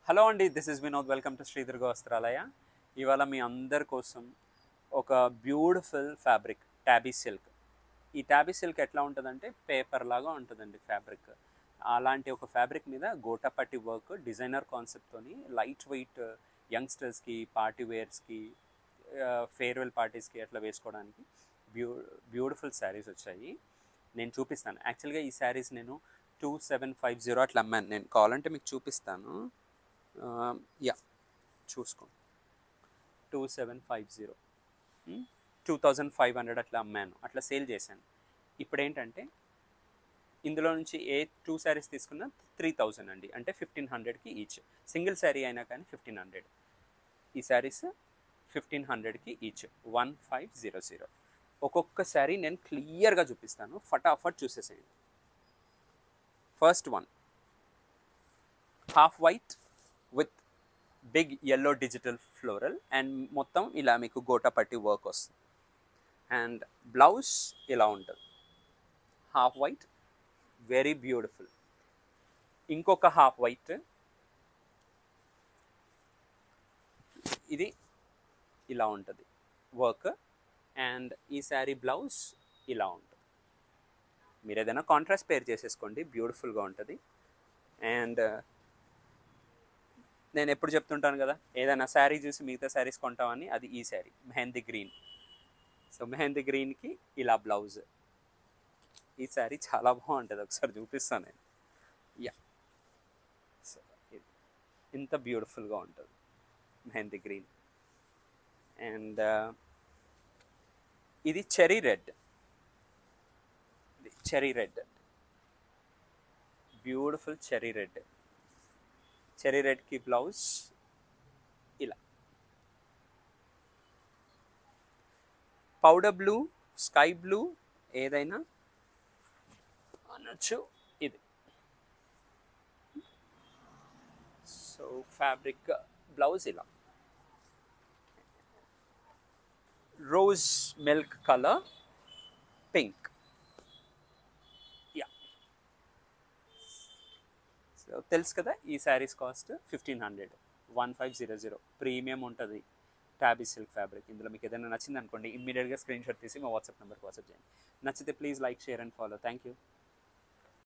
Hello అండి, this is Vinod. Welcome to Sri Durga Vastralaya. ఇవాళ మీ అందరి కోసం ఒక బ్యూటిఫుల్ ఫ్యాబ్రిక్ ట్యాబీ సిల్క్. ఈ ట్యాబీ సిల్క్ ఎట్లా ఉంటుందంటే పేపర్ లాగా ఉంటుందండి ఫ్యాబ్రిక్. అలాంటి ఒక ఫ్యాబ్రిక్ మీద గోటాపట్టి వర్క్ డిజైనర్ కాన్సెప్ట్తోని లైట్ వెయిట్ యంగ్స్టర్స్కి, పార్టీ వేర్స్కి, ఫేర్వెల్ పార్టీస్కి అట్లా వేసుకోవడానికి బ్యూటిఫుల్ శారీస్ వచ్చాయి. నేను చూపిస్తాను. యాక్చువల్గా ఈ శారీస్ నేను 2750 అట్లా అమ్మాను. నేను కావాలంటే మీకు చూపిస్తాను. యా, చూసుకోండి. 2750, 2500 అట్లా అమ్మాను, అట్లా సేల్ చేశాను. ఇప్పుడు ఏంటంటే ఇందులో నుంచి ఏ 2 శారీస్ తీసుకున్నా 3000 అండి, అంటే 1500కి ఈచ్. సింగిల్ శారీ అయినా కానీ 1500. ఈ శారీస్ 1500కి ఈచ్, 1500. ఒక్కొక్క శారీ నేను క్లియర్గా చూపిస్తాను, ఫటాఫట్ చూసేసేయండి. First one half white with big yellow digital floral and మొత్తం ఇలా మీకు గోటాపట్టి వర్క్ వస్తుంది. అండ్ బ్లౌజ్ ఇలా ఉంటుంది, హాఫ్ వైట్, వెరీ బ్యూటిఫుల్. ఇంకొక హాఫ్ వైట్, ఇది ఇలా ఉంటుంది వర్క్. అండ్ ఈ శారీ బ్లౌజ్ ఇలా ఉంటుంది. మీరు ఏదైనా కాంట్రాస్ట్ పేర్ చేసేసుకోండి, బ్యూటిఫుల్గా ఉంటుంది. అండ్ నేను ఎప్పుడు చెప్తుంటాను కదా, ఏదైనా శారీ చూసి మిగతా శారీస్ కొంటామని, అది ఈ శారీ మెహందీ గ్రీన్. సో మెహందీ గ్రీన్కి ఇలా బ్లౌజ్. ఈ శారీ చాలా బాగుంటుంది, ఒకసారి చూపిస్తాను నేను. యా, సో ఇంత బ్యూటిఫుల్గా ఉంటుంది మెహందీ గ్రీన్. అండ్ ఇది cherry red. Cherry red, beautiful cherry red. Cherry రెడ్కి బ్లౌజ్ ఇలా. పౌడర్ బ్లూ, స్కై బ్లూ ఏదైనా అనొచ్చు. ఇది సో ఫ్యాబ్రిక్ బ్లౌజ్ ఇలా. Rose milk colour, pink. Yeah, so తెలుసు కదా, ఈ శారీస్ కాస్ట్ 1500, 1500. ప్రీమియం ఉంటుంది ట్యాబీ సిల్క్ ఫ్యాబ్రిక్. ఇందులో మీకు ఏదైనా నచ్చింది అనుకోండి, ఇమ్మీడియట్గా స్క్రీన్ షాట్ తీసి మా వాట్సాప్ నెంబర్కి వాట్సాప్ చేయండి. నచ్చితే please like, share and follow. Thank you.